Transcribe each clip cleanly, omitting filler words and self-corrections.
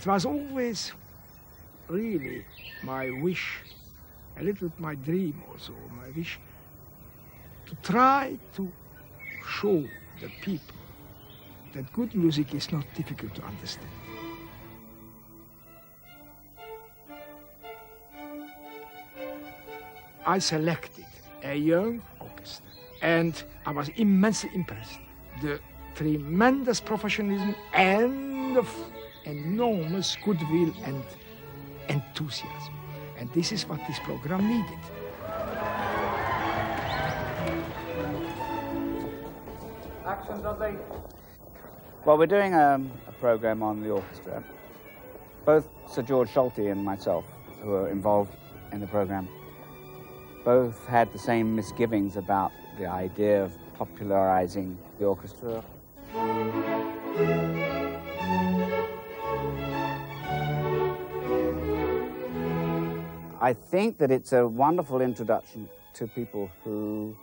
It was always really my wish, a little bit my dream also, my wish, to try to show the people that good music is not difficult to understand. I selected a young orchestra, and I was immensely impressed. The tremendous professionalism and the enormous goodwill and enthusiasm. And this is what this program needed. Action, Dudley. Well, we're doing a program on the orchestra. Both Sir Georg Solti and myself, who are involved in the program, both had the same misgivings about the idea of popularizing the orchestra. I think that it's a wonderful introduction to people who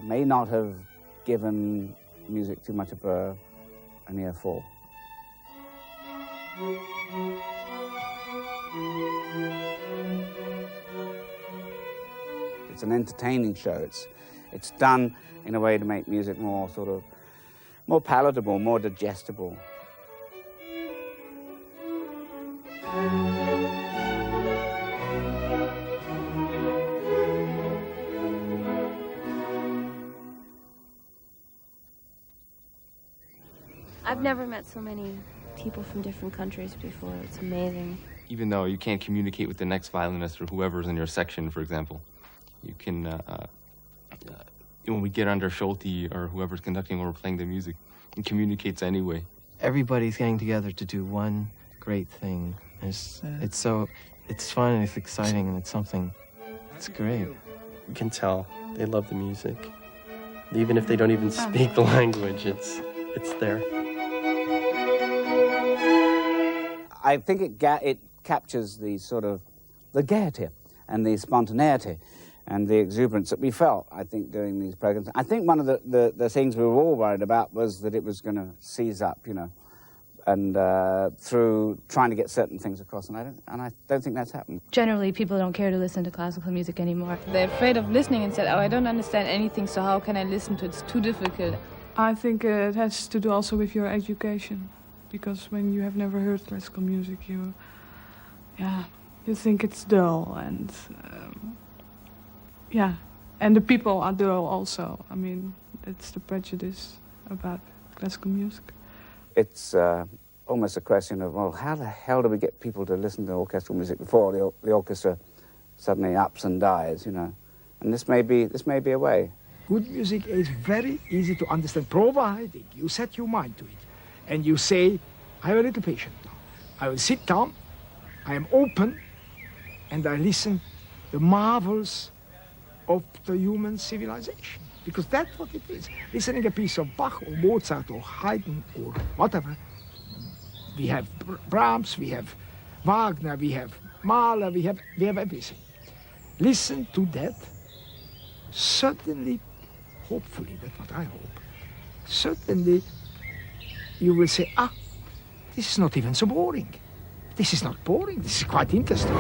may not have given music too much of an ear for. It's an entertaining show. It's done in a way to make music more more palatable, more digestible. I've never met so many people from different countries before. It's amazing. Even though you can't communicate with the next violinist or whoever's in your section, for example, you can, when we get under Solti or whoever's conducting when we're playing the music, it communicates anyway. Everybody's getting together to do one great thing. It's fun and it's exciting and it's great. You can tell they love the music. Even if they don't even speak the language, it's there. I think it captures the the gaiety and the spontaneity and the exuberance that we felt, I think, doing these programs. I think one of the things we were all worried about was that it was going to seize up, and through trying to get certain things across, and I don't think that's happened. Generally, people don't care to listen to classical music anymore. They're afraid of listening and said, "Oh, I don't understand anything, so how can I listen to it? It's too difficult." I think it has to do also with your education, because when you have never heard classical music, you think it's dull, and and the people are dull also. I mean, it's the prejudice about classical music. It's almost a question of, well, how the hell do we get people to listen to orchestral music before the orchestra suddenly ups and dies, And this may be a way. Good music is very easy to understand, providing you set your mind to it. And you say, I have a little patience now. I will sit down, I am open, and I listen the marvels of the human civilization. Because that's what it is. Listening a piece of Bach or Mozart or Haydn or whatever. We have Brahms, we have Wagner, we have Mahler, we have everything. Listen to that. Certainly, hopefully, that's what I hope. Certainly, you will say, this is not even so boring. This is not boring, this is quite interesting.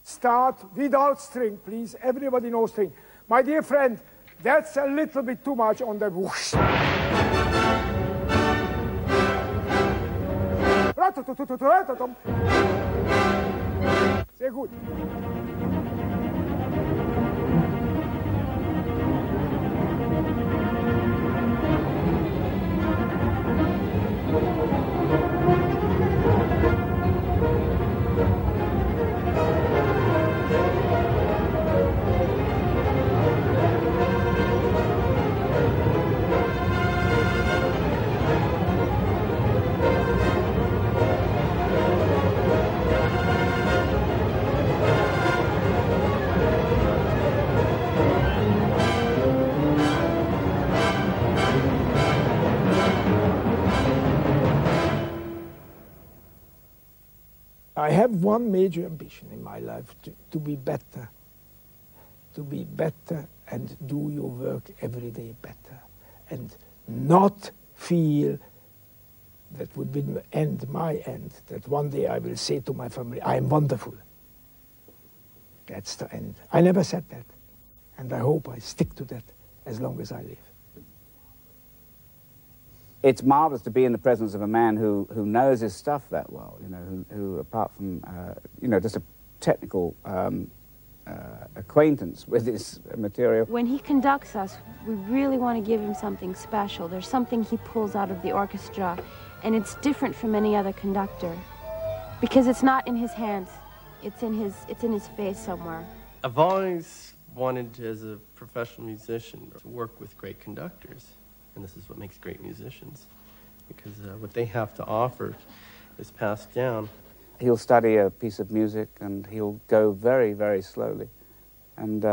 Start without string, please. Everybody knows string. My dear friend, that's a little bit too much on the whoosh. Sehr gut. I have one major ambition in my life, to be better. To be better and do your work every day better. And not feel that would be my end, that one day I will say to my family, I am wonderful. That's the end. I never said that. And I hope I stick to that as long as I live. It's marvelous to be in the presence of a man who knows his stuff that well, you know, who apart from, you know, just a technical acquaintance with his material. When he conducts us, we really want to give him something special. There's something he pulls out of the orchestra, and it's different from any other conductor, because it's not in his hands. It's in his face somewhere. I've always wanted, as a professional musician, to work with great conductors. And this is what makes great musicians, because what they have to offer is passed down. He'll study a piece of music and he'll go very, very slowly and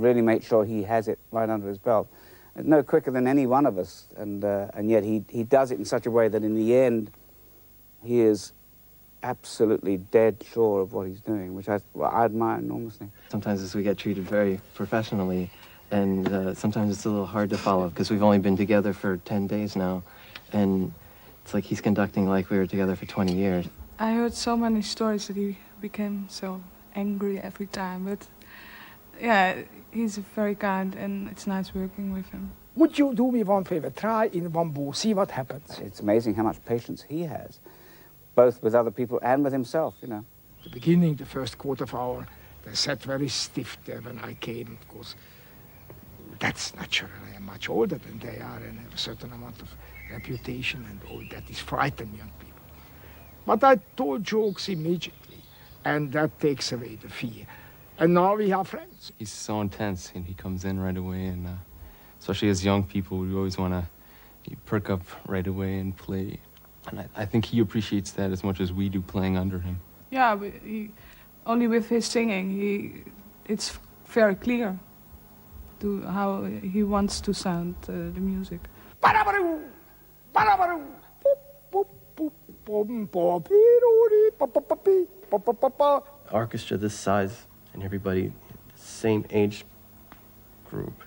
really make sure he has it right under his belt. No quicker than any one of us, and yet he does it in such a way that in the end he is absolutely dead sure of what he's doing, which I admire enormously. Sometimes as we get treated very professionally, and sometimes it's a little hard to follow because we've only been together for 10 days now, and it's like he's conducting like we were together for 20 years. I heard so many stories that he became so angry every time, but yeah, he's very kind and it's nice working with him. Would you do me one favor? Try in one bow, see what happens. It's amazing how much patience he has, both with other people and with himself, you know. The beginning, the first quarter of hour, they sat very stiff there when I came, because that's natural. I am much older than they are and have a certain amount of reputation, and all that is frightening young people. But I told jokes immediately, and that takes away the fear. And now we are friends. He's so intense, and he comes in right away, and especially as young people, we always want to perk up right away and play. And I think he appreciates that as much as we do playing under him. Yeah, but only with his singing, it's very clear to how he wants to sound the music. Orchestra this size and everybody the same age group.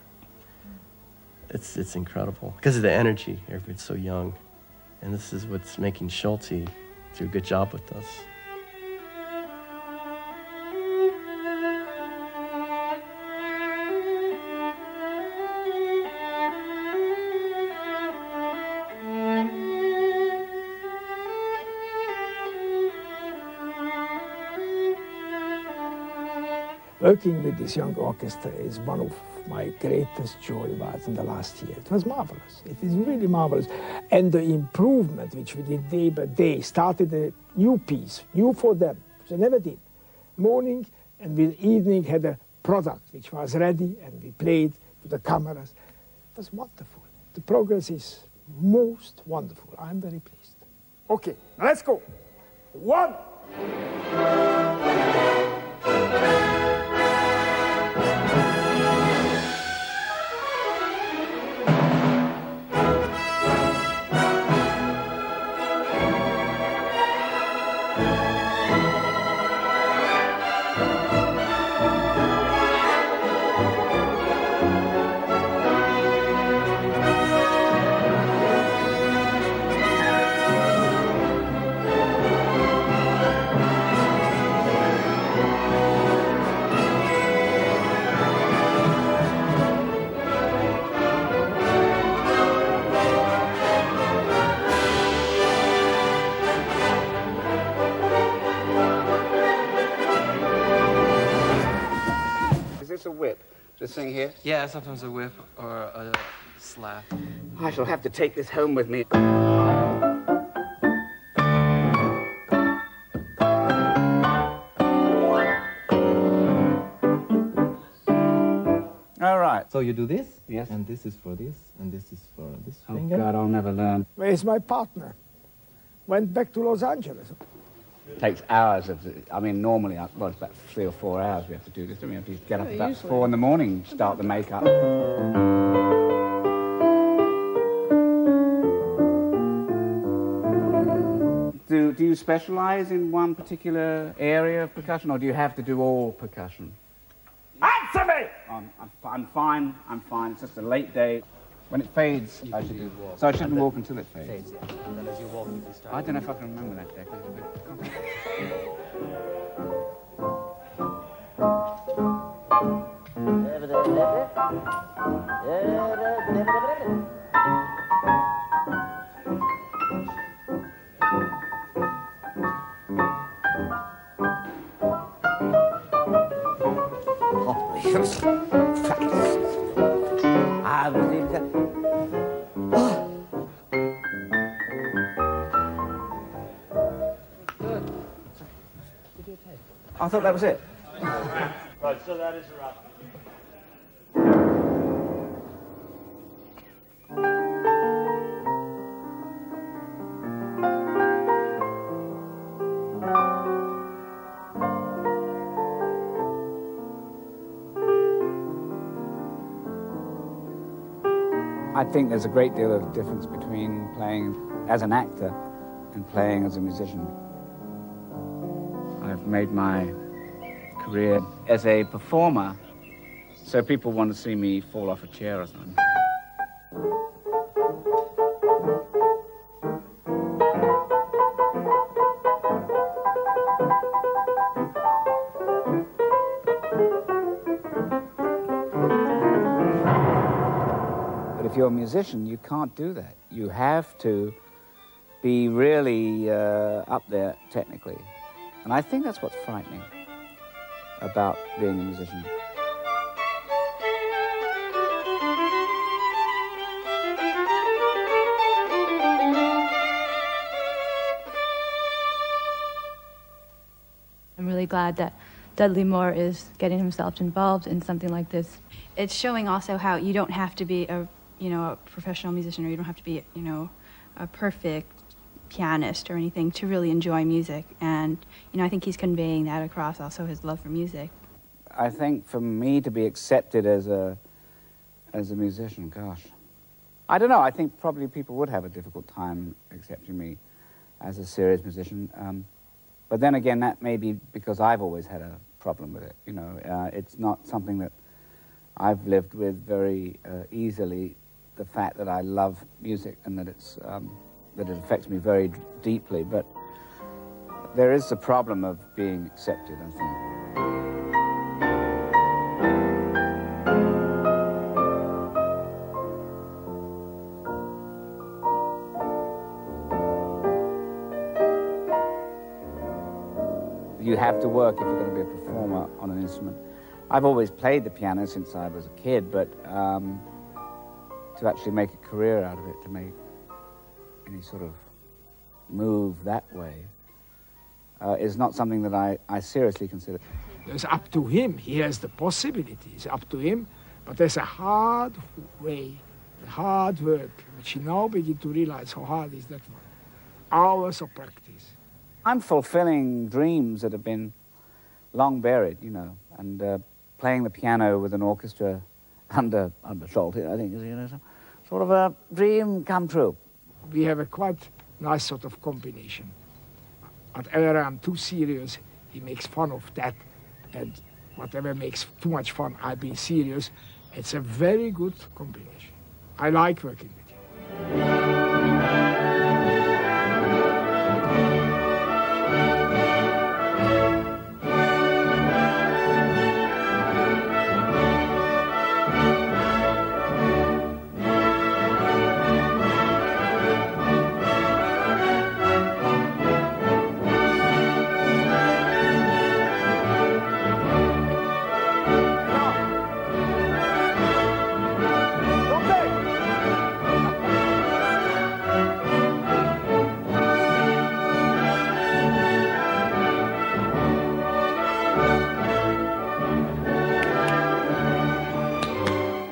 It's incredible because of the energy. Everybody's so young, and this is what's making Solti do a good job with us. Working with this young orchestra is one of my greatest joy was in the last year. It was marvelous. It is really marvelous. And the improvement which we did day by day, started a new piece, new for them, which they never did. Morning and with evening had a product which was ready, and we played to the cameras. It was wonderful. The progress is most wonderful. I'm very pleased. Okay, now let's go. 1. A whip to sing here? Yeah, sometimes a whip or a slap. I shall have to take this home with me. All right. So you do this? Yes. And this is for this, and this is for this Oh, finger? God, I'll never learn. Where's my partner? Went back to Los Angeles. Takes hours of, normally, well, it's about 3 or 4 hours we have to do this. We have to get up about usually. 4 in the morning, start the makeup. Do you specialize in one particular area of percussion, or do you have to do all percussion? Answer me! I'm fine. It's just a late day. When it fades, I should do. So I shouldn't walk until it fades. And then as you walk, you start. I don't know if I can remember that technique. I thought that was it. Right, so that is a wrap. I think there's a great deal of difference between playing as an actor and playing as a musician. I've made my career as a performer, so people want to see me fall off a chair or something. But if you're a musician, you can't do that. You have to be really up there technically. And I think that's what's frightening about being a musician. I'm really glad that Dudley Moore is getting himself involved in something like this. It's showing also how you don't have to be a professional musician, or you don't have to be, a perfect pianist or anything to really enjoy music. And, I think he's conveying that across, also his love for music. I think for me to be accepted as a musician, gosh, I don't know. I think probably people would have a difficult time accepting me as a serious musician. But then again, that may be because I've always had a problem with it. It's not something that I've lived with very easily. The fact that I love music and that that it affects me very deeply, but there is the problem of being accepted, I think. You have to work if you're going to be a performer on an instrument. I've always played the piano since I was a kid, but to actually make a career out of it, to make any sort of move that way, is not something that I seriously consider. It's up to him. He has the possibility. It's up to him. But there's a hard way, hard work, which he now begins to realize how hard is that one. Hours of practice. I'm fulfilling dreams that have been long buried, and playing the piano with an orchestra under Solti, I think, is sort of a dream come true. We have a quite nice sort of combination. Whatever I'm too serious, he makes fun of that, and whatever makes too much fun, I've been serious. It's a very good combination. I like working with him.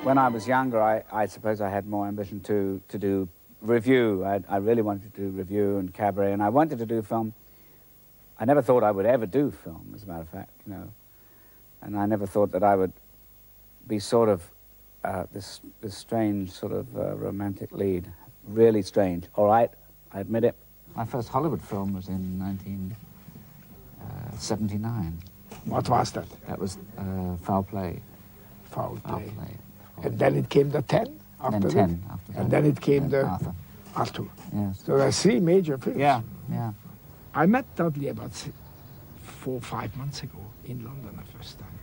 When I was younger, I suppose I had more ambition to do revue. I really wanted to do revue and cabaret, and I wanted to do film. I never thought I would ever do film, as a matter of fact, And I never thought that I would be sort of this strange sort of romantic lead. Really strange. All right, I admit it. My first Hollywood film was in 1979. What was that? That was Foul Play. Foul Foul Play. Play. And then it came the 10 after Then 10 after that. And then it came the Arthur. Arthur. Yes. So there are 3 major films. Yeah, yeah. I met Dudley about 4 or 5 months ago in London the first time.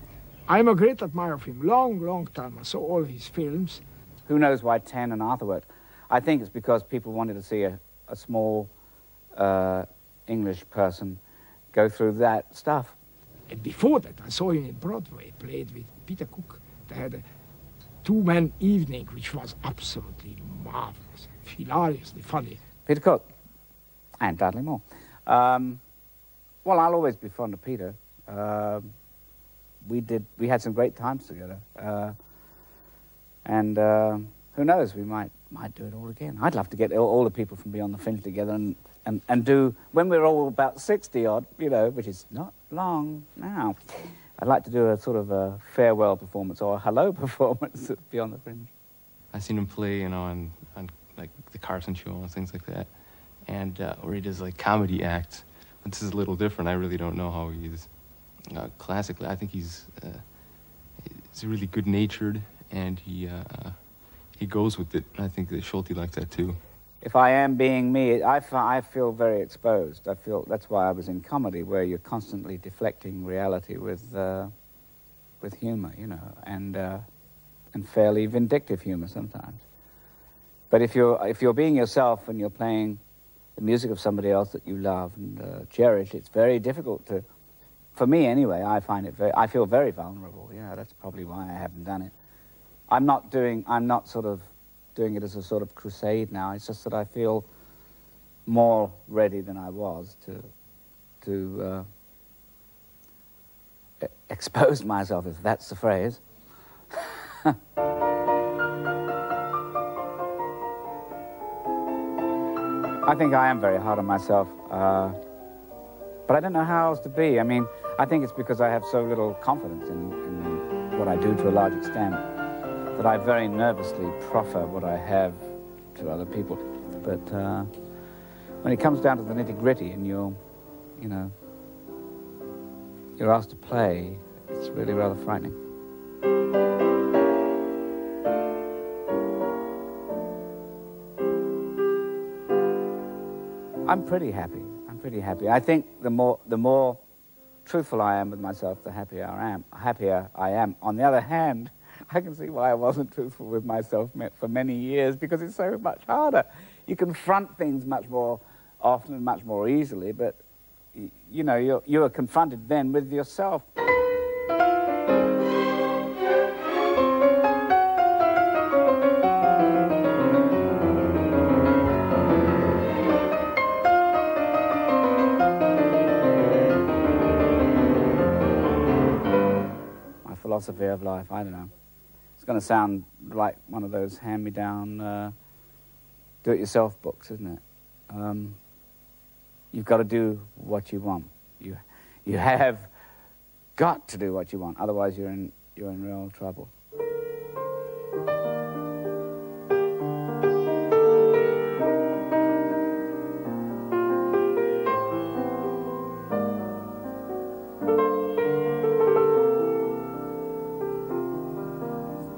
I'm a great admirer of him. Long time. I saw all his films. Who knows why 10 and Arthur worked? I think it's because people wanted to see a small English person go through that stuff. And before that, I saw him in Broadway, played with Peter Cook. They had a 2-man evening, which was absolutely marvelous, hilariously funny. Peter Cook and Dudley Moore. Well, I'll always be fond of Peter. We had some great times together. And who knows, we might do it all again. I'd love to get all the people from Beyond the Fringe together and do, when we're all about 60 odd, you know, which is not long now, I'd like to do a sort of a farewell performance or a hello performance at Beyond the Fringe. I've seen him play, you know, on like the Carson Show and things like that, and where he does like comedy acts. But this is a little different. I really don't know how he is classically. I think he's really good-natured, and he goes with it. I think that Solti likes that too. If I am being me, I feel very exposed. I feel that's why I was in comedy, where you're constantly deflecting reality with humor, you know, and fairly vindictive humor sometimes. But if you're being yourself and you're playing the music of somebody else that you love and cherish, it's very difficult to. For me, anyway, I feel very vulnerable. Yeah, that's probably why I haven't done it. I'm not sort of doing it as a sort of crusade now. It's just that I feel more ready than I was to expose myself, if that's the phrase. I think I am very hard on myself, but I don't know how else to be. I mean, I think it's because I have so little confidence in what I do to a large extent that I very nervously proffer what I have to other people. But when it comes down to the nitty-gritty and you're asked to play, it's really rather frightening. I'm pretty happy. I think the more truthful I am with myself, the happier I am. On the other hand, I can see why I wasn't truthful with myself for many years, because it's so much harder. You confront things much more often and much more easily, but you know, you are confronted then with yourself. My philosophy of life, I don't know. It's going to sound like one of those hand-me-down do-it-yourself books, isn't it? You've got to do what you want. You have got to do what you want, otherwise you're in real trouble.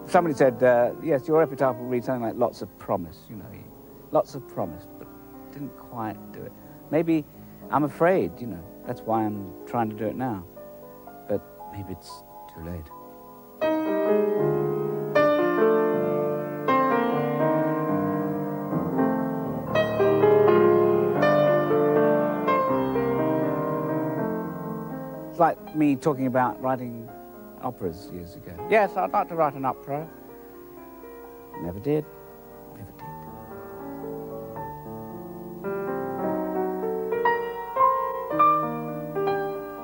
Somebody said, yes, your epitaph will read something like lots of promise, you know, lots of promise, but didn't quite do it. Maybe I'm afraid, you know, that's why I'm trying to do it now. But maybe it's too late. It's like me talking about writing operas years ago. Yes, I'd like to write an opera. Never did. Never did.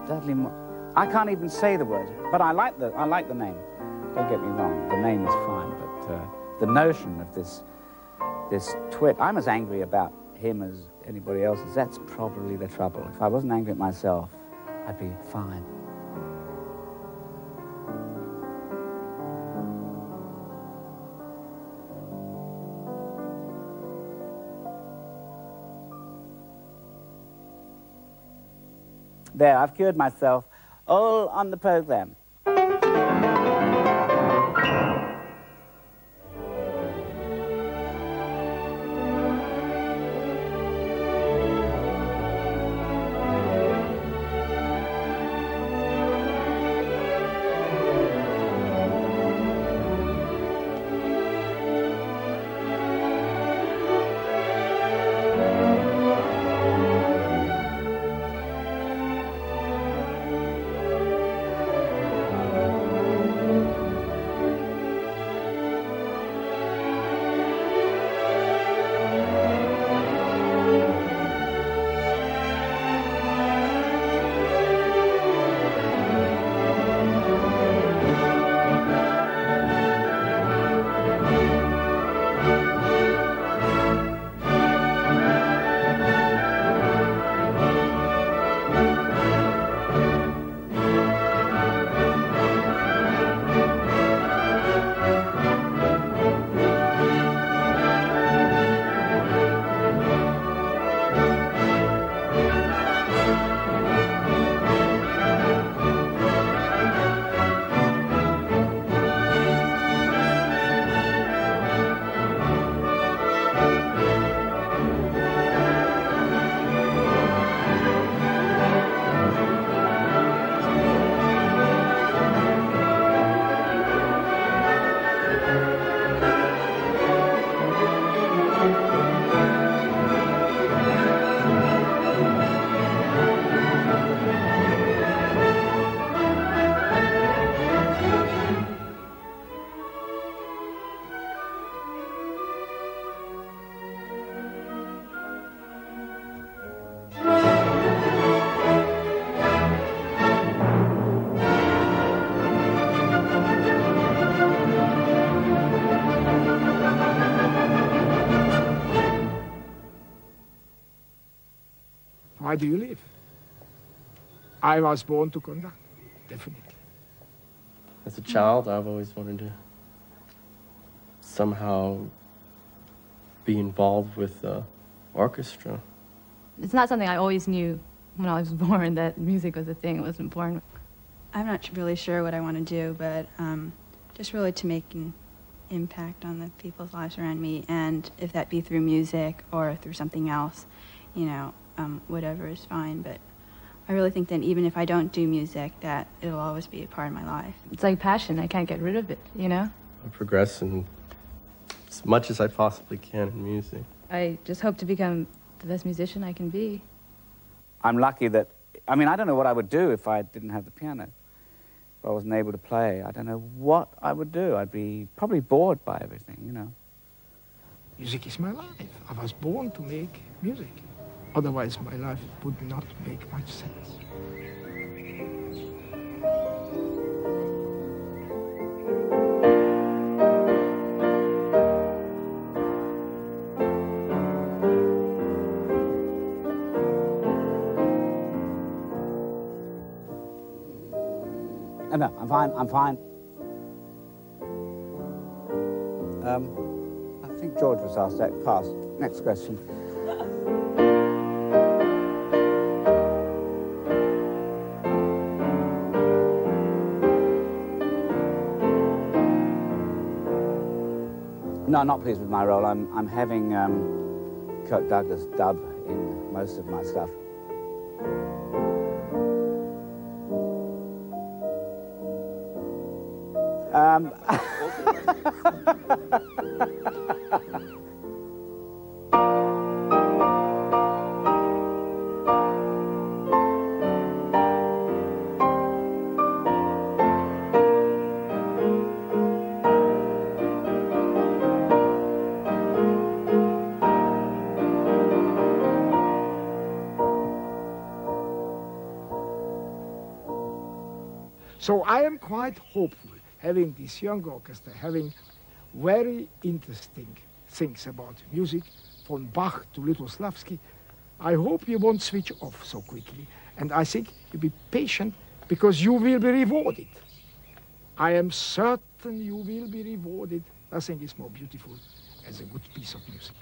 Dudley Moore. I can't even say the words, but I like the name. Don't get me wrong, the name is fine, but the notion of this twit, I'm as angry about him as anybody else is. That's probably the trouble. If I wasn't angry at myself, I'd be fine. There, I've cured myself all on the program. Why do you live? I was born to conduct, definitely. As a child, I've always wanted to somehow be involved with the orchestra. It's not something I always knew when I was born, that music was a thing. It wasn't born. I'm not really sure what I want to do, but just really to make an impact on the people's lives around me, and if that be through music or through something else, you know, whatever is fine. But I really think that even if I don't do music, that it'll always be a part of my life. It's like passion. I can't get rid of it, you know? I progress in as much as I possibly can in music. I just hope to become the best musician I can be. I'm lucky that, I mean, I don't know what I would do if I didn't have the piano. If I wasn't able to play, I don't know what I would do. I'd be probably bored by everything, you know. Music is my life. I was born to make music. Otherwise, my life would not make much sense. No, I'm fine, I'm fine. I think George was asked that. Pass. Next question. No, I'm not pleased with my role. I'm having Kirk Douglas dub in most of my stuff. So I am quite hopeful, having this young orchestra, having very interesting things about music, from Bach to Lutoslavsky. I hope you won't switch off so quickly. And I think you'll be patient, because you will be rewarded. I am certain you will be rewarded. Nothing is more beautiful as a good piece of music.